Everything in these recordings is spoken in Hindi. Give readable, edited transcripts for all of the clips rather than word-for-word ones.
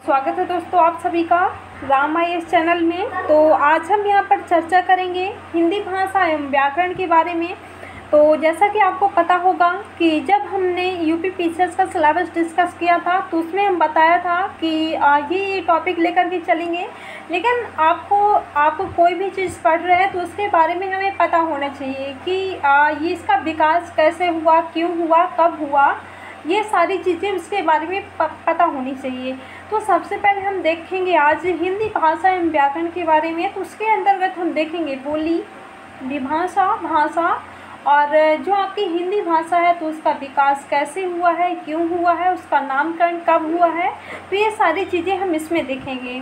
स्वागत है दोस्तों आप सभी का राम आईएएस चैनल में। तो आज हम यहाँ पर चर्चा करेंगे हिंदी भाषा एवं व्याकरण के बारे में। तो जैसा कि आपको पता होगा कि जब हमने यूपी पीसीएस का सिलेबस डिस्कस किया था तो उसमें हम बताया था कि ये टॉपिक लेकर के चलेंगे। लेकिन आप कोई भी चीज़ पढ़ रहे हैं तो उसके बारे में हमें पता होना चाहिए कि ये इसका विकास कैसे हुआ, क्यों हुआ, कब हुआ, ये सारी चीज़ें उसके बारे में पता होनी चाहिए। तो सबसे पहले हम देखेंगे आज हिंदी भाषा एवं व्याकरण के बारे में। तो उसके अंतर्गत हम देखेंगे बोली, विभाषा, भाषा और जो आपकी हिंदी भाषा है तो उसका विकास कैसे हुआ है, क्यों हुआ है, उसका नामकरण कब हुआ है। तो ये सारी चीज़ें हम इसमें देखेंगे।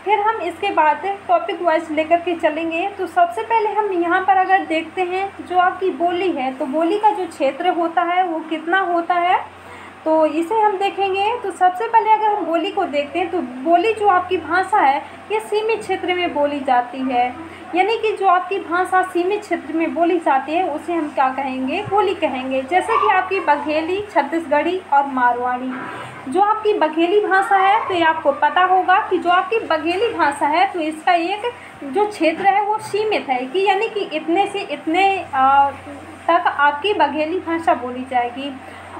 फिर हम इसके बाद टॉपिक वाइज लेकर के चलेंगे। तो सबसे पहले हम यहाँ पर अगर देखते हैं जो आपकी बोली है तो बोली का जो क्षेत्र होता है वो कितना होता है, तो इसे हम देखेंगे। तो सबसे पहले अगर हम बोली को देखते हैं तो बोली जो आपकी भाषा है ये सीमित क्षेत्र में बोली जाती है। यानी कि जो आपकी भाषा सीमित क्षेत्र में बोली जाती है उसे हम क्या कहेंगे, बोली कहेंगे। जैसे कि आपकी बघेली, छत्तीसगढ़ी और मारवाड़ी। जो आपकी बघेली भाषा है तो ये आपको पता होगा कि जो आपकी बघेली भाषा है तो इसका एक जो क्षेत्र है वो सीमित है कि यानी कि इतने से इतने तक आपकी बघेली भाषा बोली जाएगी।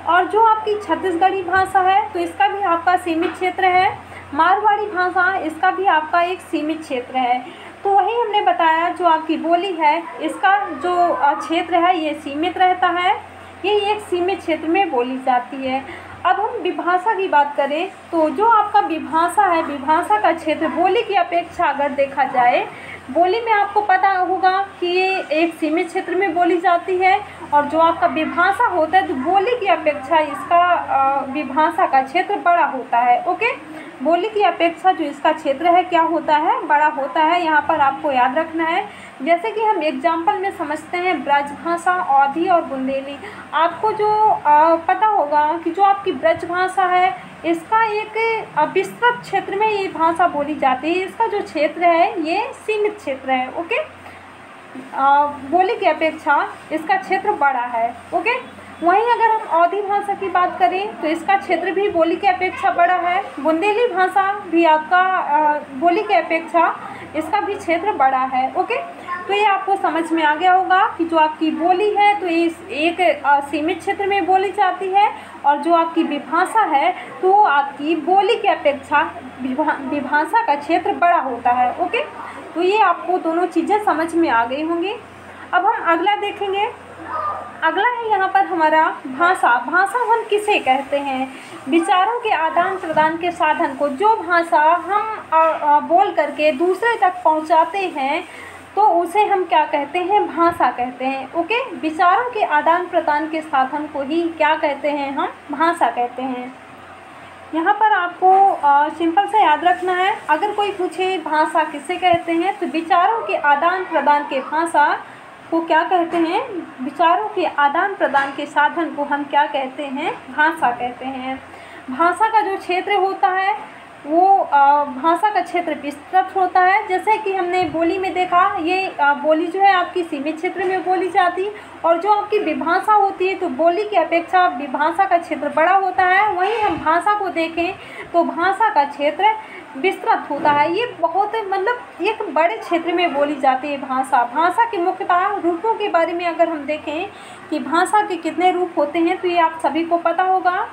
और जो आपकी छत्तीसगढ़ी भाषा है तो इसका भी आपका सीमित क्षेत्र है। मारवाड़ी भाषा, इसका भी आपका एक सीमित क्षेत्र है। तो वही हमने बताया जो आपकी बोली है इसका जो क्षेत्र है ये सीमित रहता है, ये एक सीमित क्षेत्र में बोली जाती है। अब हम विभाषा की बात करें तो जो आपका विभाषा है, विभाषा का क्षेत्र बोली की अपेक्षा अगर देखा जाए, बोली में आपको पता होगा कि ये एक सीमित क्षेत्र में बोली जाती है। और जो आपका विभाषा होता है तो बोली की अपेक्षा इसका विभाषा का क्षेत्र बड़ा होता है। ओके, बोली की अपेक्षा जो इसका क्षेत्र है क्या होता है, बड़ा होता है। यहाँ पर आपको याद रखना है। जैसे कि हम एग्जाम्पल में समझते हैं ब्रजभाषा, अवधी और बुंदेली। आपको जो पता होगा कि जो आपकी ब्रजभाषा है इसका एक विस्तृत क्षेत्र में ये भाषा बोली जाती है। इसका जो क्षेत्र है ये सीमित क्षेत्र है। ओके, बोली की अपेक्षा इसका क्षेत्र बड़ा है। ओके, वहीं अगर हम अवधी भाषा की बात करें तो इसका क्षेत्र भी बोली की अपेक्षा बड़ा है। बुंदेली भाषा भी आपका बोली की अपेक्षा इसका भी क्षेत्र बड़ा है। ओके, तो ये आपको समझ में आ गया होगा कि जो आपकी बोली है तो इस एक सीमित क्षेत्र में बोली जाती है और जो आपकी विभाषा है तो आपकी बोली की अपेक्षा विभाषा का क्षेत्र बड़ा होता है। ओके, तो ये आपको दोनों चीज़ें समझ में आ गई होंगी। अब हम अगला देखेंगे। अगला है यहाँ पर हमारा भाषा। भाषा हम किसे कहते हैं, विचारों के आदान प्रदान के साधन को। जो भाषा हम बोल करके दूसरे तक पहुँचाते हैं तो उसे हम क्या कहते हैं, भाषा कहते हैं। ओके, विचारों के आदान प्रदान के साधन को ही क्या कहते हैं, हम भाषा कहते हैं। यहाँ पर आपको सिंपल से याद रखना है, अगर कोई पूछे भाषा किसे कहते हैं तो विचारों के आदान प्रदान के भाषा को क्या कहते हैं, विचारों के आदान प्रदान के साधन को हम क्या कहते हैं, भाषा कहते हैं। भाषा का जो क्षेत्र होता है वो भाषा का क्षेत्र विस्तृत होता है। जैसे कि हमने बोली में देखा, ये बोली जो है आपकी सीमित क्षेत्र में बोली जाती, और जो आपकी विभाषा होती है तो बोली की अपेक्षा विभाषा का क्षेत्र बड़ा होता है। वहीं हम भाषा को देखें तो भाषा का क्षेत्र विस्तृत होता है। ये बहुत मतलब एक बड़े क्षेत्र में बोली जाती है भाषा। भाषा के मुख्यतः रूपों के बारे में अगर हम देखें कि भाषा के कितने रूप होते हैं तो ये आप सभी को पता होगा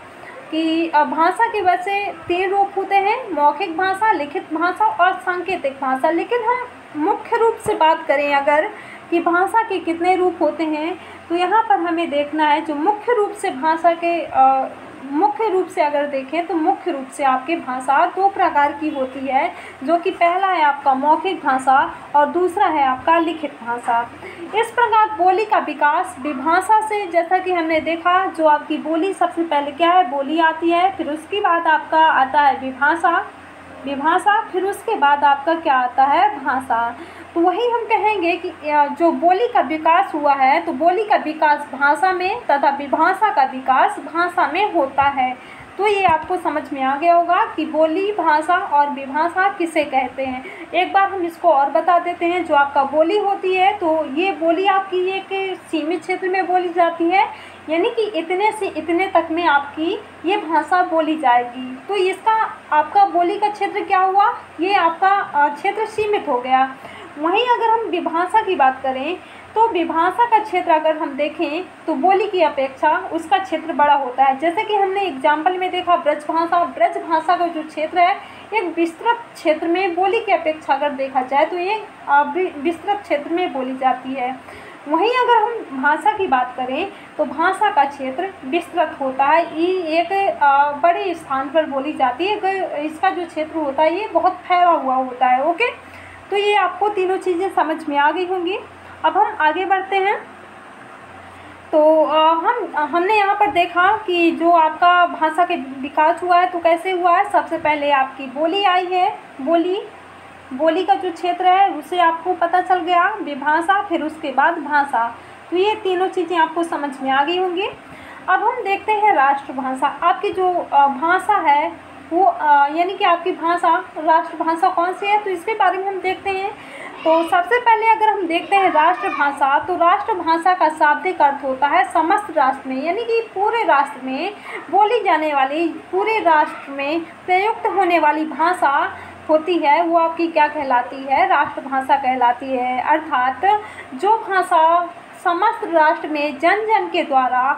कि भाषा के वैसे 3 रूप होते हैं, मौखिक भाषा, लिखित भाषा और सांकेतिक भाषा। लेकिन हम मुख्य रूप से बात करें अगर कि भाषा के कितने रूप होते हैं तो यहाँ पर हमें देखना है जो मुख्य रूप से भाषा के मुख्य रूप से अगर देखें तो मुख्य रूप से आपकी भाषा 2 प्रकार की होती है, जो कि पहला है आपका मौखिक भाषा और दूसरा है आपका लिखित भाषा। इस प्रकार बोली का विकास विभाषा से, जैसा कि हमने देखा जो आपकी बोली सबसे पहले क्या है, बोली आती है, फिर उसके बाद आपका आता है विभाषा, फिर उसके बाद आपका क्या आता है, भाषा। तो वही हम कहेंगे कि जो बोली का विकास हुआ है तो बोली का विकास भाषा में तथा विभाषा का विकास भाषा में होता है। तो ये आपको समझ में आ गया होगा कि बोली, भाषा और विभाषा किसे कहते हैं। एक बार हम इसको और बता देते हैं। जो आपका बोली होती है, तो ये बोली आपकी एक सीमित क्षेत्र में बोली जाती है, यानी कि इतने से इतने तक में आपकी ये भाषा बोली जाएगी। तो इसका आपका बोली का क्षेत्र क्या हुआ, ये आपका क्षेत्र सीमित हो गया। वहीं अगर हम विभाषा की बात करें, तो विभाषा का क्षेत्र अगर हम देखें तो बोली की अपेक्षा उसका क्षेत्र बड़ा होता है। जैसे कि हमने एग्जाम्पल में देखा ब्रजभाषा, ब्रजभाषा का जो क्षेत्र है एक विस्तृत क्षेत्र में, बोली की अपेक्षा अगर देखा जाए तो ये विस्तृत क्षेत्र में बोली जाती है। वहीं अगर हम भाषा की बात करें तो भाषा का क्षेत्र विस्तृत होता है, ये एक बड़े स्थान पर बोली जाती है। इसका जो क्षेत्र होता है ये बहुत फैला हुआ होता है। ओके, तो ये आपको तीनों चीज़ें समझ में आ गई होंगी। अब हम आगे बढ़ते हैं। तो हमने यहाँ पर देखा कि जो आपका भाषा के विकास हुआ है तो कैसे हुआ है। सबसे पहले आपकी बोली आई है, बोली का जो क्षेत्र है उसे आपको पता चल गया, विभाषा, फिर उसके बाद भाषा। तो ये तीनों चीज़ें आपको समझ में आ गई होंगी। अब हम देखते हैं राष्ट्रभाषा। आपकी जो भाषा है वो यानी कि आपकी भाषा, राष्ट्रभाषा कौन सी है, तो इसके बारे में हम देखते हैं। तो सबसे पहले अगर हम देखते हैं राष्ट्रभाषा, तो राष्ट्रभाषा का शाब्दिक अर्थ होता है समस्त राष्ट्र में, यानी कि पूरे राष्ट्र में बोली जाने वाली, पूरे राष्ट्र में प्रयुक्त होने वाली भाषा होती है, वो आपकी क्या कहलाती है, राष्ट्रभाषा कहलाती है। अर्थात जो भाषा समस्त राष्ट्र में जन जन के द्वारा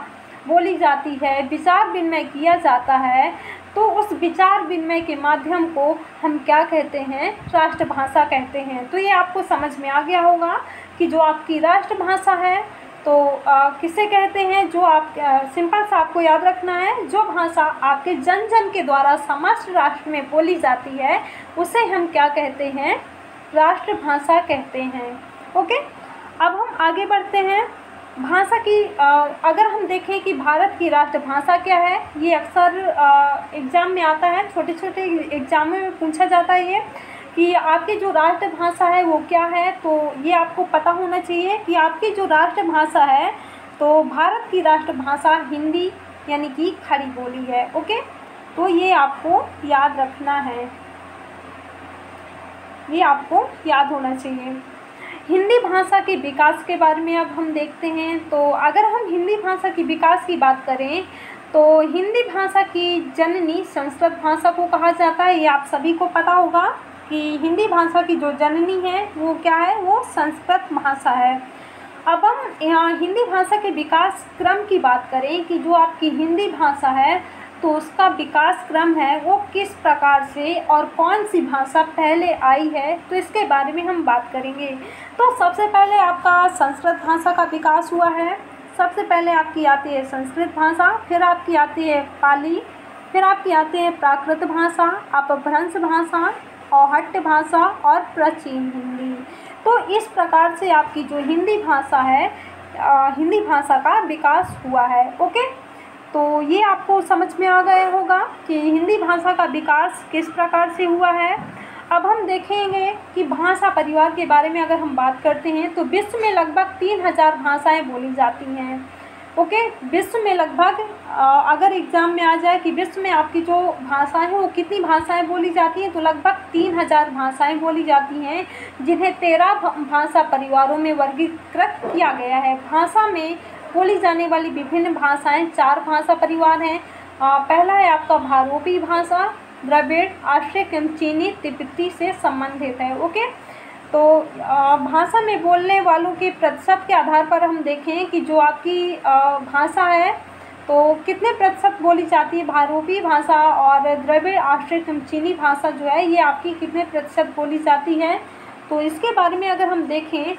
बोली जाती है, विचार विनिमय किया जाता है, तो उस विचार विनिमय के माध्यम को हम क्या कहते हैं, राष्ट्रभाषा कहते हैं। तो ये आपको समझ में आ गया होगा कि जो आपकी राष्ट्रभाषा है तो किसे कहते हैं। जो आप सिंपल सा आपको याद रखना है, जो भाषा आपके जन जन के द्वारा समस्त राष्ट्र में बोली जाती है उसे हम क्या कहते हैं, राष्ट्रभाषा कहते हैं। ओके, अब हम आगे बढ़ते हैं। भाषा की अगर हम देखें कि भारत की राष्ट्रभाषा क्या है, ये अक्सर एग्ज़ाम में आता है, छोटे छोटे एग्जामों में पूछा जाता है ये कि आपकी जो राष्ट्रभाषा है वो क्या है। तो ये आपको पता होना चाहिए कि आपकी जो राष्ट्रभाषा है, तो भारत की राष्ट्रभाषा हिंदी यानी कि खड़ी बोली है। ओके, तो ये आपको याद रखना है, ये आपको याद होना चाहिए। हिंदी भाषा के विकास के बारे में अब हम देखते हैं। तो अगर हम हिंदी भाषा की विकास की बात करें तो हिंदी भाषा की जननी संस्कृत भाषा को कहा जाता है। ये आप सभी को पता होगा कि हिंदी भाषा की जो जननी है वो क्या है, वो संस्कृत भाषा है। अब हम यहाँ हिंदी भाषा के विकास क्रम की बात करें कि जो आपकी हिंदी भाषा है तो उसका विकास क्रम है वो किस प्रकार से और कौन सी भाषा पहले आई है, तो इसके बारे में हम बात करेंगे। तो सबसे पहले आपका संस्कृत भाषा का विकास हुआ है। सबसे पहले आपकी आती है संस्कृत भाषा, फिर आपकी आती है पाली, फिर आपकी आती है प्राकृत भाषा, अपभ्रंश भाषा, औहट्य भाषा और प्राचीन हिंदी। तो इस प्रकार से आपकी जो हिंदी भाषा है, हिंदी भाषा का विकास हुआ है। ओके, तो ये आपको समझ में आ गया होगा कि हिंदी भाषा का विकास किस प्रकार से हुआ है। अब हम देखेंगे कि भाषा परिवार के बारे में अगर हम बात करते हैं तो विश्व में लगभग 3000 भाषाएं बोली जाती हैं। ओके, विश्व में लगभग अगर एग्ज़ाम में आ जाए कि विश्व में आपकी जो भाषाएं हैं वो कितनी भाषाएं बोली जाती हैं, तो लगभग 3000 भाषाएं बोली जाती हैं, जिन्हें 13 भाषा परिवारों में वर्गीकृत किया गया है। भाषा में बोली जाने वाली विभिन्न भाषाएं 4 भाषा परिवार हैं। पहला है आपका भारोपी भाषा, द्रविड़, आर्यक एवं चीनी तिब्बती से संबंधित है। ओके, तो भाषा में बोलने वालों के प्रतिशत के आधार पर हम देखें कि जो आपकी भाषा है तो कितने प्रतिशत बोली जाती है, भारोपी भाषा और द्रविड़, आर्यक एवं चीनी भाषा जो है ये आपकी कितने प्रतिशत बोली जाती है। तो इसके बारे में अगर हम देखें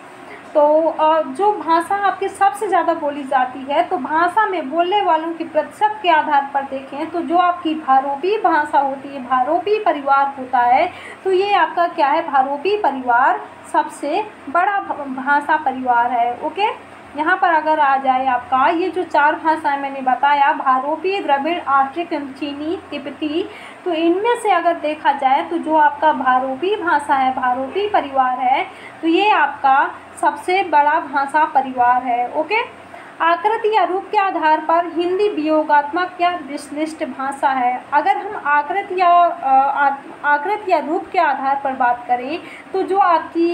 तो जो भाषा आपकी सबसे ज़्यादा बोली जाती है, तो भाषा में बोलने वालों के प्रतिशत के आधार पर देखें तो जो आपकी भारोपी भाषा होती है, भारोपी परिवार होता है, तो ये आपका क्या है, भारोपी परिवार सबसे बड़ा भाषा परिवार है। ओके, यहाँ पर अगर आ जाए आपका ये जो 4 भाषाएं मैंने बताया, भारोपी, द्रविड़, आर्यक एवं चीनी तिब्बती, तो इनमें से अगर देखा जाए तो जो आपका भारोपी भाषा है, भारोपी परिवार है, तो ये आपका सबसे बड़ा भाषा परिवार है। ओके, आकृति या रूप के आधार पर हिंदी वियोगात्मक या विश्लिष्ट भाषा है। अगर हम आकृति या रूप के आधार पर बात करें तो जो आपकी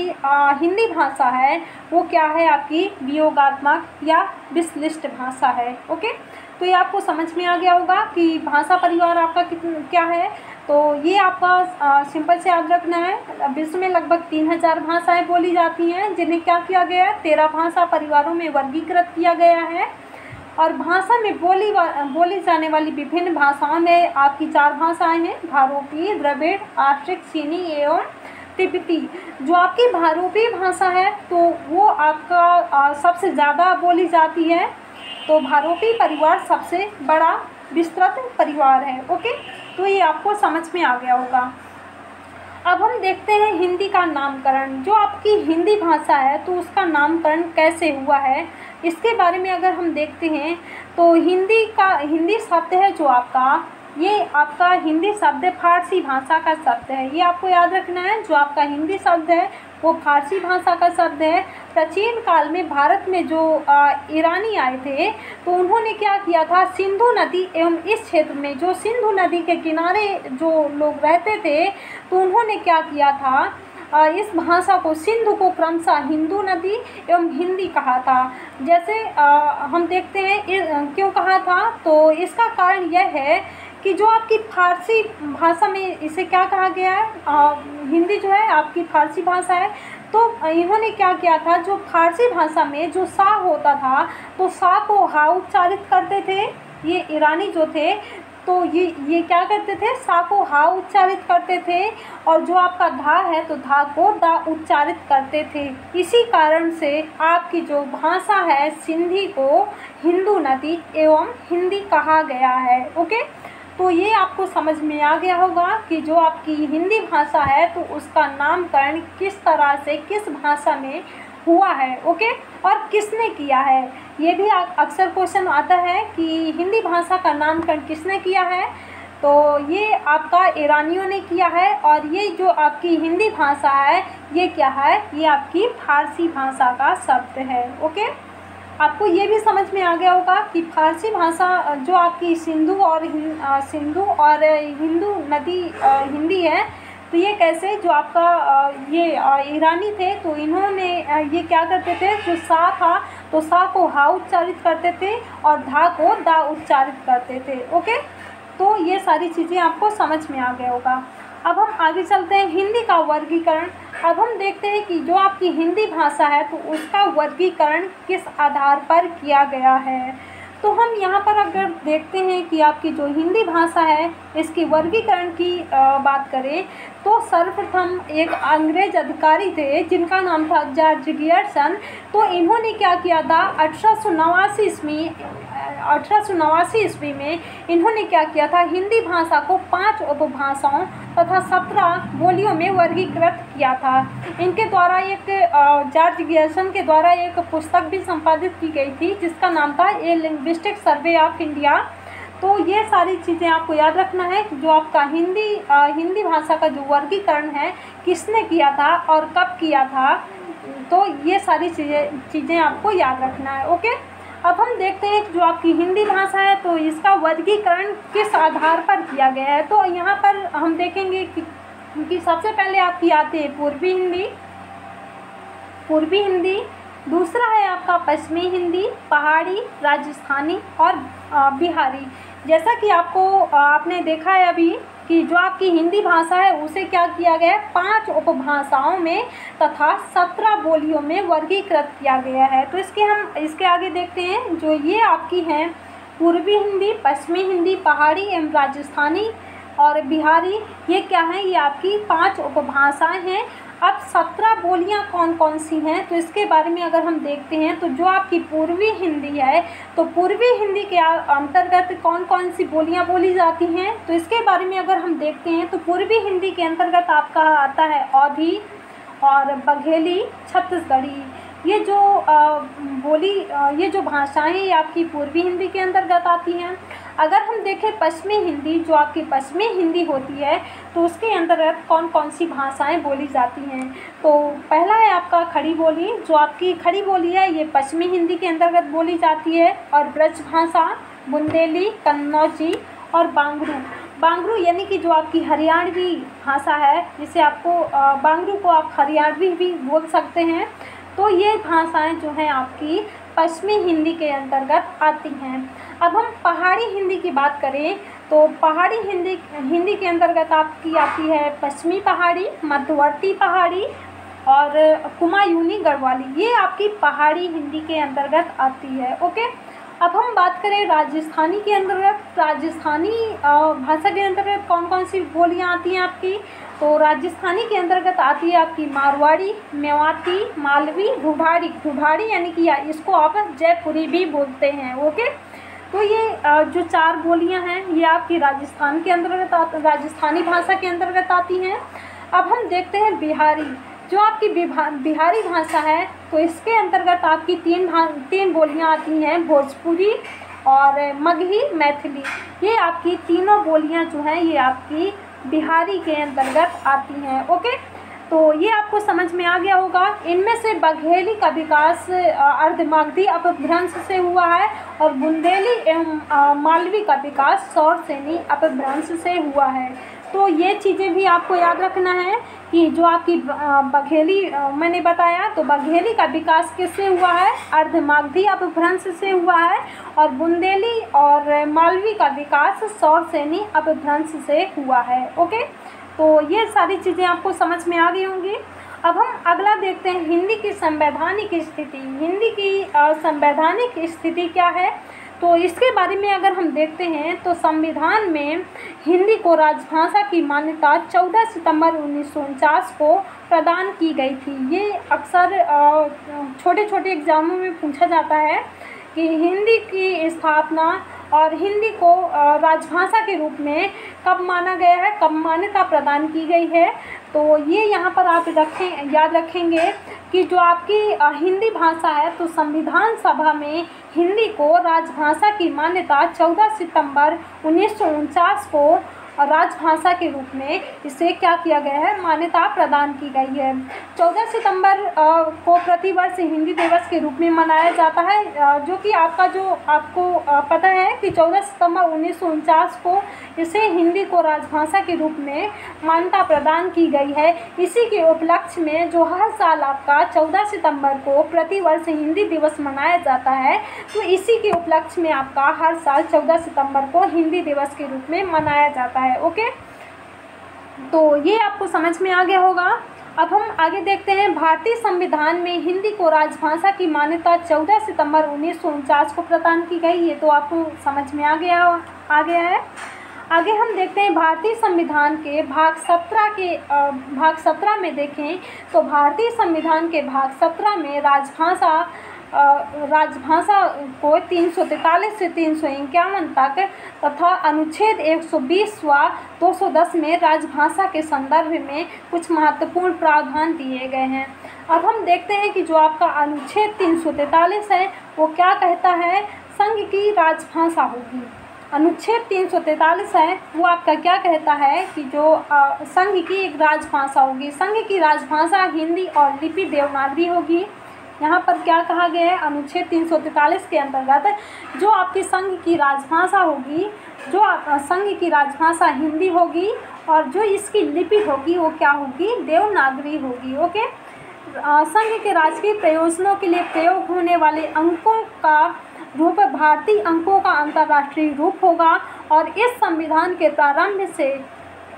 हिंदी भाषा है वो क्या है, आपकी वियोगात्मक या विश्लिष्ट भाषा है। ओके, तो ये आपको समझ में आ गया होगा कि भाषा परिवार आपका क्या है। तो ये आपका सिंपल से याद रखना है। विश्व में लगभग 3000 भाषाएं बोली जाती हैं, जिन्हें क्या किया गया है, 13 भाषा परिवारों में वर्गीकृत किया गया है। और भाषा में बोली जाने वाली विभिन्न भाषाओं में आपकी 4 भाषाएं हैं, भारोपी, द्रविड़, आर्ट्रिक, चीनी एवं तिब्बती। जो आपकी भारोपी भाषा है तो वो आपका सबसे ज़्यादा बोली जाती है। तो भारोपी परिवार सबसे बड़ा विस्तृत परिवार है। ओके, तो ये आपको समझ में आ गया होगा। अब हम देखते हैं हिंदी का नामकरण। जो आपकी हिंदी भाषा है तो उसका नामकरण कैसे हुआ है, इसके बारे में अगर हम देखते हैं तो हिंदी शब्द है जो आपका, ये आपका हिंदी शब्द फारसी भाषा का शब्द है। ये आपको याद रखना है, जो आपका हिंदी शब्द है वो फारसी भाषा का शब्द है। प्राचीन काल में भारत में जो ईरानी आए थे तो उन्होंने क्या किया था, सिंधु नदी एवं इस क्षेत्र में जो सिंधु नदी के किनारे जो लोग रहते थे तो उन्होंने क्या किया था, इस भाषा को, सिंधु को क्रमशः हिंदू नदी एवं हिंदी कहा था। जैसे हम देखते हैं क्यों कहा था, तो इसका कारण यह है कि जो आपकी फारसी भाषा में इसे क्या कहा गया है, हिंदी जो है आपकी फारसी भाषा है। तो इन्होंने क्या किया था, जो फारसी भाषा में जो सा होता था तो सा को हा उच्चारित करते थे ये ईरानी जो थे। तो ये क्या करते थे, सा को हा उच्चारित करते थे, और जो आपका धा है तो धा को दा उच्चारित करते थे। इसी कारण से आपकी जो भाषा है सिंधी को हिंदू नदी एवं हिंदी कहा गया है। ओके, तो ये आपको समझ में आ गया होगा कि जो आपकी हिंदी भाषा है तो उसका नामकरण किस तरह से किस भाषा में हुआ है। ओके, और किसने किया है, ये भी अक्सर क्वेश्चन आता है कि हिंदी भाषा का नामकरण किसने किया है। तो ये आपका ईरानियों ने किया है, और ये जो आपकी हिंदी भाषा है ये क्या है, ये आपकी फारसी भाषा का शब्द है। ओके, आपको ये भी समझ में आ गया होगा कि फारसी भाषा जो आपकी सिंधु और हिंदू नदी हिंदी है, तो ये कैसे, जो आपका ये ईरानी थे तो इन्होंने ये क्या करते थे, जो सा था तो सा को हा उच्चारित करते थे और धा को दा उच्चारित करते थे। ओके, तो ये सारी चीज़ें आपको समझ में आ गया होगा। अब हम आगे चलते हैं, हिंदी का वर्गीकरण। अब हम देखते हैं कि जो आपकी हिंदी भाषा है तो उसका वर्गीकरण किस आधार पर किया गया है। तो हम यहाँ पर अगर देखते हैं कि आपकी जो हिंदी भाषा है इसकी वर्गीकरण की बात करें तो सर्वप्रथम एक अंग्रेज अधिकारी थे जिनका नाम था जॉर्ज गियर्सन। तो इन्होंने क्या किया था, 1889 ईस्वी में इन्होंने क्या किया था, हिंदी भाषा को 5 उपभाषाओं तथा 17 बोलियों में वर्गीकृत किया था। इनके द्वारा जॉर्ज गियर्सन के द्वारा एक पुस्तक भी संपादित की गई थी जिसका नाम था ए लिंग्विस्टिक सर्वे ऑफ इंडिया। तो ये सारी चीज़ें आपको याद रखना है, जो आपका हिंदी भाषा का जो वर्गीकरण है किसने किया था और कब किया था, तो ये सारी चीज़ें आपको याद रखना है। ओके, अब हम देखते हैं जो आपकी हिंदी भाषा है तो इसका वर्गीकरण किस आधार पर किया गया है। तो यहाँ पर हम देखेंगे कि सबसे पहले आपकी आती है पूर्वी हिंदी, दूसरा है आपका पश्चिमी हिंदी, पहाड़ी, राजस्थानी और बिहारी। जैसा कि आपने देखा है अभी कि जो आपकी हिंदी भाषा है उसे क्या किया गया है, 5 उपभाषाओं में तथा 17 बोलियों में वर्गीकृत किया गया है। तो इसके आगे देखते हैं, जो ये आपकी हैं पूर्वी हिंदी, पश्चिमी हिंदी, पहाड़ी एवं राजस्थानी और बिहारी, ये क्या हैं, ये आपकी 5 उपभाषाएं हैं। अब 17 बोलियां कौन कौन सी हैं, तो इसके बारे में अगर हम देखते हैं तो जो आपकी पूर्वी हिंदी है तो पूर्वी हिंदी के अंतर्गत कौन कौन सी बोलियां बोली जाती हैं, तो इसके बारे में अगर हम देखते हैं तो पूर्वी हिंदी के अंतर्गत आपका आता है अवधी और बघेली, छत्तीसगढ़ी। ये जो भाषाएं आपकी पूर्वी हिंदी के अंतर्गत आती हैं। अगर हम देखें पश्चिमी हिंदी, जो आपकी पश्चिमी हिंदी होती है, तो उसके अंतर्गत कौन कौन सी भाषाएं बोली जाती हैं। तो पहला है आपका खड़ी बोली। जो आपकी खड़ी बोली है ये पश्चिमी हिंदी के अंतर्गत बोली जाती है। और ब्रज भाषा, बुंदेली, कन्नौजी और बांगरू। बांगरू यानी कि जो आपकी हरियाणवी भाषा है, जिसे आपको बांगरू को आप हरियाणवी भी बोल सकते हैं। तो ये भाषाएं जो हैं आपकी पश्चिमी हिंदी के अंतर्गत आती हैं। अब हम पहाड़ी हिंदी की बात करें तो पहाड़ी हिंदी के अंतर्गत आपकी आती है पश्चिमी पहाड़ी, मध्यवर्ती पहाड़ी और कुमायूनी गढ़वाली। ये आपकी पहाड़ी हिंदी के अंतर्गत आती है। ओके, अब हम बात करें राजस्थानी के अंतर्गत। राजस्थानी भाषा के अंतर्गत कौन कौन सी बोलियां आती हैं आपकी। तो राजस्थानी के अंतर्गत आती है आपकी मारवाड़ी, मेवाती, मालवी, ढूढ़ाड़ी। ढूढ़ाड़ी यानी कि इसको आप जयपुरी भी बोलते हैं। ओके, तो ये जो 4 बोलियां हैं ये आपकी राजस्थान के अंतर्गत राजस्थानी भाषा के अंतर्गत आती हैं। अब हम देखते हैं बिहारी। जो आपकी बिहारी भाषा है तो इसके अंतर्गत आपकी 3 बोलियां आती हैं, भोजपुरी और मगही, मैथिली। ये आपकी तीनों बोलियां जो हैं ये आपकी बिहारी के अंतर्गत आती हैं। ओके, तो ये आपको समझ में आ गया होगा। इनमें से बघेली का विकास अर्धमागधी अपभ्रंश से हुआ है और बुंदेली एवं मालवी का विकास सौरसेनी अपभ्रंश से हुआ है। तो ये चीज़ें भी आपको याद रखना है कि जो आपकी बघेली मैंने बताया, तो बघेली का विकास किससे हुआ है, अर्धमागधी अपभ्रंश से हुआ है। और बुंदेली और मालवी का विकास सौरसेनी अपभ्रंश से हुआ है। ओके, तो ये सारी चीज़ें आपको समझ में आ गई होंगी। अब हम अगला देखते हैं हिंदी की संवैधानिक स्थिति। हिंदी की संवैधानिक स्थिति क्या है, तो इसके बारे में अगर हम देखते हैं तो संविधान में हिंदी को राजभाषा की मान्यता 14 सितंबर 1949 को प्रदान की गई थी। ये अक्सर छोटे छोटे एग्जामों में पूछा जाता है कि हिंदी की स्थापना और हिंदी को राजभाषा के रूप में कब माना गया है, कब मान्यता प्रदान की गई है। तो ये यहाँ पर आप याद रखेंगे कि जो आपकी हिंदी भाषा है तो संविधान सभा में हिंदी को राजभाषा की मान्यता 14 सितंबर 1949 को राजभाषा के रूप में इसे क्या किया गया है, मान्यता प्रदान की गई है। 14 सितंबर को प्रतिवर्ष हिंदी दिवस के रूप में मनाया जाता है, जो कि आपको पता है कि 14 सितंबर 1949 को इसे हिंदी को राजभाषा के रूप में मान्यता प्रदान की गई है। इसी के उपलक्ष्य में जो हर साल आपका 14 सितंबर को प्रतिवर्ष हिंदी दिवस मनाया जाता है, तो इसी के उपलक्ष्य में आपका हर साल 14 सितंबर को हिंदी दिवस के रूप में मनाया जाता है। ओके, तो ये आपको समझ में आ गया होगा। अब हम आगे देखते हैं भारतीय संविधान में हिंदी को राजभाषा की मान्यता 14 सितंबर 1949 को प्रदान की गई। ये तो आपको समझ में आ गया है। आगे हम देखते हैं भारतीय संविधान के भाग 17 में देखें तो भारतीय संविधान के भाग 17 में राजभाषा को 343 से 351 तक तथा अनुच्छेद 120 व 210 में राजभाषा के संदर्भ में कुछ महत्वपूर्ण प्रावधान दिए गए हैं। अब हम देखते हैं कि जो आपका अनुच्छेद 343 है वो क्या कहता है, संघ की राजभाषा होगी। अनुच्छेद 343 है वो आपका क्या कहता है कि जो संघ की एक राजभाषा होगी। संघ की राजभाषा हिंदी और लिपि देवनागरी होगी। यहाँ पर क्या कहा गया है, अनुच्छेद 343 के अंतर्गत जो आपकी संघ की राजभाषा होगी, जो संघ की राजभाषा हिंदी होगी और जो इसकी लिपि होगी वो क्या होगी, देवनागरी होगी। ओके, संघ के राजकीय प्रयोजनों के लिए प्रयोग होने वाले अंकों का रूप भारतीय अंकों का अंतर्राष्ट्रीय रूप होगा। और इस संविधान के प्रारंभ से,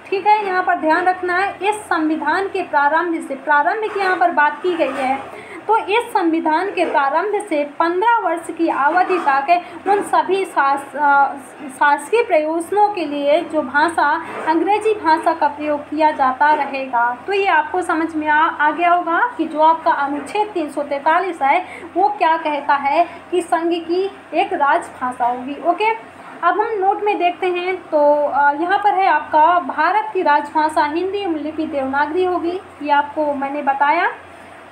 ठीक है, यहाँ पर ध्यान रखना है, इस संविधान के प्रारंभ की यहाँ पर बात की गई है। तो इस संविधान के प्रारंभ से 15 वर्ष की अवधि तक उन सभी शासकीय प्रयोजनों के लिए जो भाषा अंग्रेजी भाषा का प्रयोग किया जाता रहेगा। तो ये आपको समझ में आ गया होगा कि जो आपका अनुच्छेद 343 है वो क्या कहता है कि संघ की एक राजभाषा होगी। ओके, अब हम नोट में देखते हैं तो यहाँ पर है आपका भारत की राजभाषा हिंदी लिपि देवनागरी होगी, ये आपको मैंने बताया।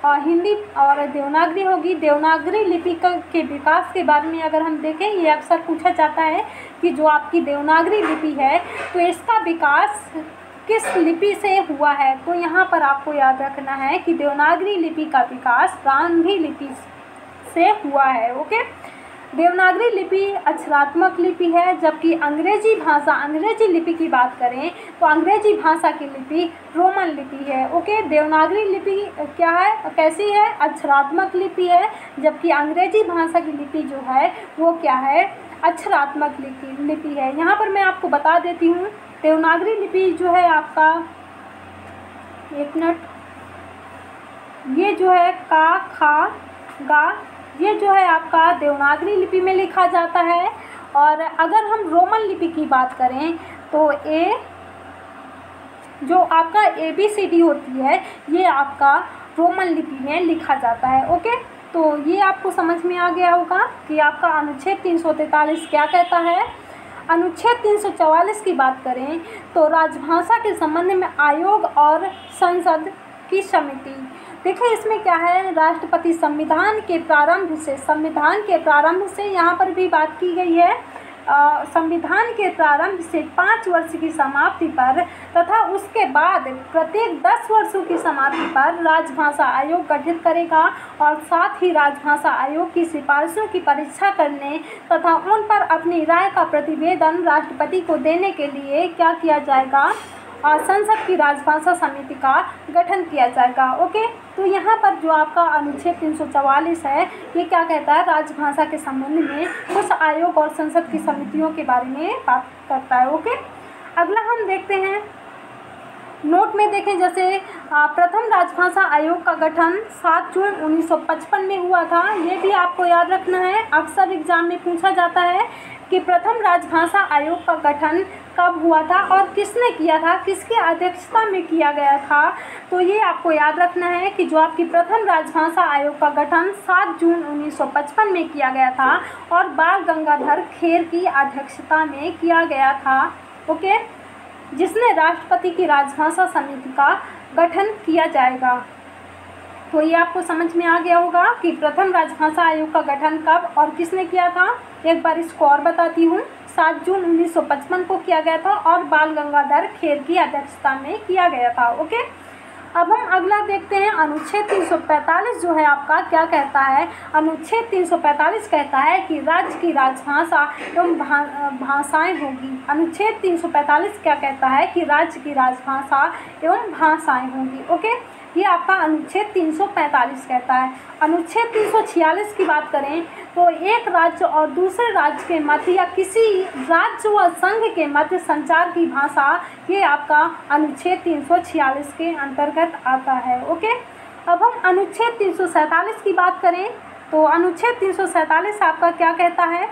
हिंदी और देवनागरी होगी। देवनागरी लिपि के विकास के बारे में अगर हम देखें, ये अक्सर पूछा जाता है कि जो आपकी देवनागरी लिपि है तो इसका विकास किस लिपि से हुआ है। तो यहाँ पर आपको याद रखना है कि देवनागरी लिपि का विकास ब्राह्मी लिपि से हुआ है। ओके, देवनागरी लिपि अक्षरात्मक लिपि है, जबकि अंग्रेजी लिपि की बात करें तो अंग्रेजी भाषा की लिपि रोमन लिपि है। ओके, देवनागरी लिपि क्या है, कैसी है, अक्षरात्मक लिपि है, जबकि अंग्रेजी भाषा की लिपि जो है वो क्या है, अक्षरात्मक लिपि है। यहाँ पर मैं आपको बता देती हूँ, देवनागरी लिपि जो है आपका, एक मिनट, ये जो है का, खा, गा, ये जो है आपका देवनागरी लिपि में लिखा जाता है। और अगर हम रोमन लिपि की बात करें तो ए जो आपका ABCD होती है ये आपका रोमन लिपि में लिखा जाता है। ओके, तो ये आपको समझ में आ गया होगा कि आपका अनुच्छेद 343 क्या कहता है। अनुच्छेद 344 की बात करें तो राजभाषा के संबंध में आयोग और संसद की समिति। देखिए इसमें क्या है, राष्ट्रपति संविधान के प्रारंभ से यहाँ पर भी बात की गई है। संविधान के प्रारंभ से 5 वर्ष की समाप्ति पर तथा उसके बाद प्रत्येक 10 वर्षों की समाप्ति पर राजभाषा आयोग गठित करेगा और साथ ही राजभाषा आयोग की सिफारिशों की परीक्षा करने तथा उन पर अपनी राय का प्रतिवेदन राष्ट्रपति को देने के लिए क्या किया जाएगा, और संसद की राजभाषा समिति का गठन किया जाएगा। ओके, तो यहाँ पर जो आपका अनुच्छेद 344 है ये क्या कहता है, राजभाषा के संबंध में कुछ आयोग और संसद की समितियों के बारे में बात करता है। ओके, अगला हम देखते हैं, नोट में देखें, जैसे प्रथम राजभाषा आयोग का गठन 7 जून 1955 में हुआ था। ये भी आपको याद रखना है, अक्सर एग्जाम में पूछा जाता है कि प्रथम राजभाषा आयोग का गठन कब हुआ था और किसने किया था, किसकी अध्यक्षता में किया गया था। तो ये आपको याद रखना है कि जो आपकी प्रथम राजभाषा आयोग का गठन 7 जून 1955 में किया गया था और बाल गंगाधर खेर की अध्यक्षता में किया गया था। ओके, जिसने राष्ट्रपति की राजभाषा समिति का गठन किया जाएगा। तो ये आपको समझ में आ गया होगा कि प्रथम राजभाषा आयोग का गठन कब और किसने किया था। एक बार इसको और बताती हूँ, 7 जून 1955 को किया गया था और बाल गंगाधर खेर की अध्यक्षता में किया गया था। ओके, अब हम अगला देखते हैं, अनुच्छेद 345 जो है आपका क्या कहता है। अनुच्छेद 345 कहता है कि राज्य की राजभाषा एवं भाषाएं होगी। अनुच्छेद 345 क्या कहता है कि राज्य की राजभाषा एवं भाषाएं होंगी। ओके, ये आपका अनुच्छेद 345 कहता है। अनुच्छेद 346 की बात करें तो एक राज्य और दूसरे राज्य के मध्य या किसी राज्य व संघ के मध्य संचार की भाषा, ये आपका अनुच्छेद 346 के अंतर्गत आता है। ओके, अब हम अनुच्छेद 347 की बात करें तो अनुच्छेद 347 आपका क्या कहता है,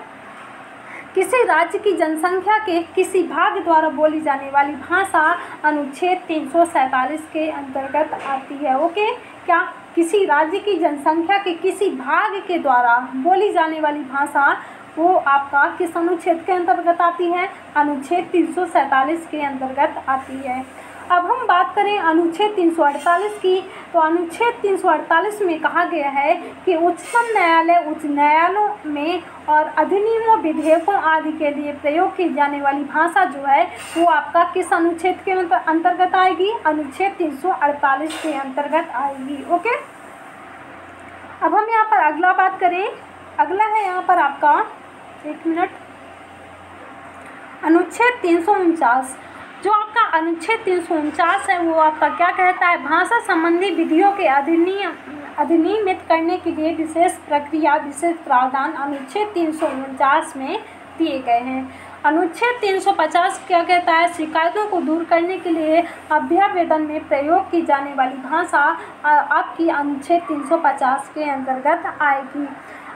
किसी राज्य की जनसंख्या के किसी भाग द्वारा बोली जाने वाली भाषा अनुच्छेद 347 के अंतर्गत आती है। ओके, क्या किसी राज्य की जनसंख्या के किसी भाग के द्वारा बोली जाने वाली भाषा वो आपका किस अनुच्छेद के अंतर्गत आती है, अनुच्छेद 347 के अंतर्गत आती है। अब हम बात करें अनुच्छेद 348 की, तो अनुच्छेद 348 में कहा गया है कि उच्चतम न्यायालय उच्च न्यायालयों में और अधिनियमों, विधेयकों आदि के लिए प्रयोग की जाने वाली भाषा जो है वो आपका किस अनुच्छेद के अंतर्गत आएगी, अनुच्छेद 348 के अंतर्गत आएगी। ओके, अब हम यहाँ पर अगला बात करें, अगला है यहाँ पर आपका, एक मिनट, अनुच्छेद 349। जो आपका अनुच्छेद 349 है वो आपका क्या कहता है, भाषा संबंधी विधियों के अधिनियमित करने के लिए विशेष प्रक्रिया, विशेष प्रावधान अनुच्छेद 349 में दिए गए हैं। अनुच्छेद 350 क्या कहता है, शिकायतों को दूर करने के लिए अभ्यावेदन में प्रयोग की जाने वाली भाषा आपकी अनुच्छेद 350 के अंतर्गत आएगी।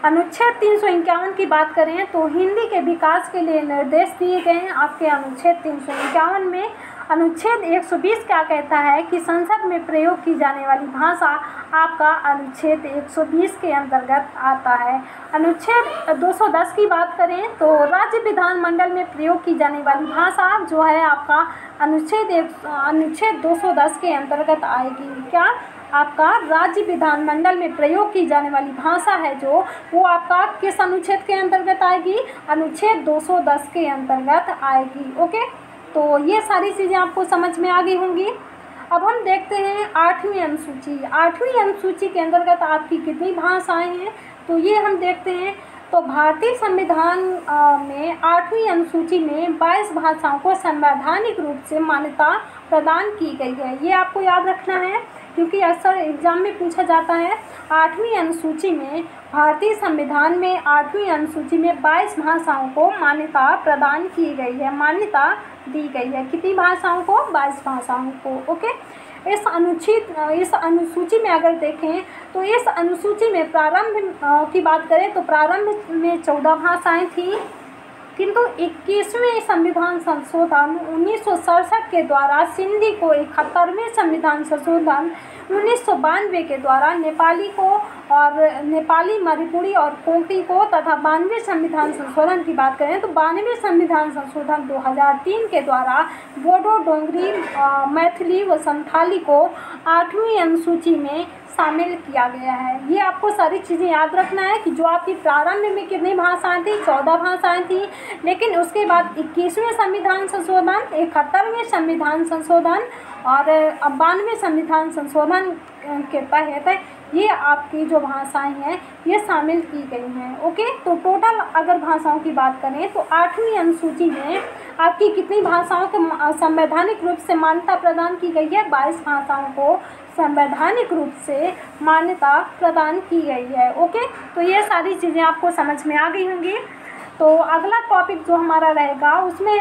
अनुच्छेद 351 की बात करें तो हिंदी के विकास के लिए निर्देश दिए गए हैं आपके अनुच्छेद 351 में। अनुच्छेद 120 क्या कहता है कि संसद में प्रयोग की जाने वाली भाषा आपका अनुच्छेद 120 के अंतर्गत आता है। अनुच्छेद 210 की बात करें तो राज्य विधानमंडल में प्रयोग की जाने वाली भाषा जो है आपका अनुच्छेद 210 के अंतर्गत आएगी। क्या, आपका राज्य विधानमंडल में प्रयोग की जाने वाली भाषा है जो, वो आपका किस अनुच्छेद के अंतर्गत आएगी? अनुच्छेद 210 के अंतर्गत आएगी। ओके, तो ये सारी चीज़ें आपको समझ में आ गई होंगी। अब हम देखते हैं 8वीं अनुसूची। 8वीं अनुसूची के अंतर्गत आपकी कितनी भाषाएं हैं, तो ये हम देखते हैं। तो भारतीय संविधान में 8वीं अनुसूची में 22 भाषाओं को संवैधानिक रूप से मान्यता प्रदान की गई है। ये आपको याद रखना है क्योंकि अक्सर एग्जाम में पूछा जाता है। 8वीं अनुसूची में, भारतीय संविधान में 8वीं अनुसूची में 22 भाषाओं को मान्यता प्रदान की गई है, मान्यता दी गई है। कितनी भाषाओं को? 22 भाषाओं को। ओके, इस अनुसूची में अगर देखें तो इस अनुसूची में प्रारंभ की बात करें तो प्रारंभ में 14 भाषाएं थी, किंतु 21वें संविधान संशोधन 1967 के द्वारा सिंधी को, 71वें संविधान संशोधन 1992 के द्वारा नेपाली को और नेपाली, मणिपुरी और कोंकणी को, तथा 92वें संविधान संशोधन की बात करें तो 92वें संविधान संशोधन 2003 के द्वारा बोडो, डोंगरी, मैथिली व संथाली को 8वीं अनुसूची में शामिल किया गया है। ये आपको सारी चीज़ें याद रखना है कि जो आपकी प्रारंभ में कितनी भाषाएं थी? 14 भाषाएं थी, लेकिन उसके बाद 21वें संविधान संशोधन, 71वें संविधान संशोधन और 92वें संविधान संशोधन के तहत ये आपकी जो भाषाएं हैं ये शामिल की गई हैं। ओके, तो टोटल अगर भाषाओं की बात करें तो 8वीं अनुसूची में आपकी कितनी भाषाओं को संवैधानिक रूप से मान्यता प्रदान की गई है? 22 भाषाओं को संवैधानिक रूप से मान्यता प्रदान की गई है। ओके, तो ये सारी चीज़ें आपको समझ में आ गई होंगी। तो अगला टॉपिक जो हमारा रहेगा उसमें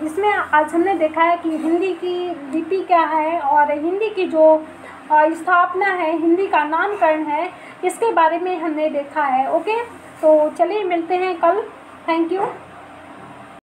इसमें आज हमने देखा है कि हिंदी की लिपि क्या है और हिंदी की जो स्थापना है, हिंदी का नामकरण है, इसके बारे में हमने देखा है। ओके, तो चलिए मिलते हैं कल। Thank you.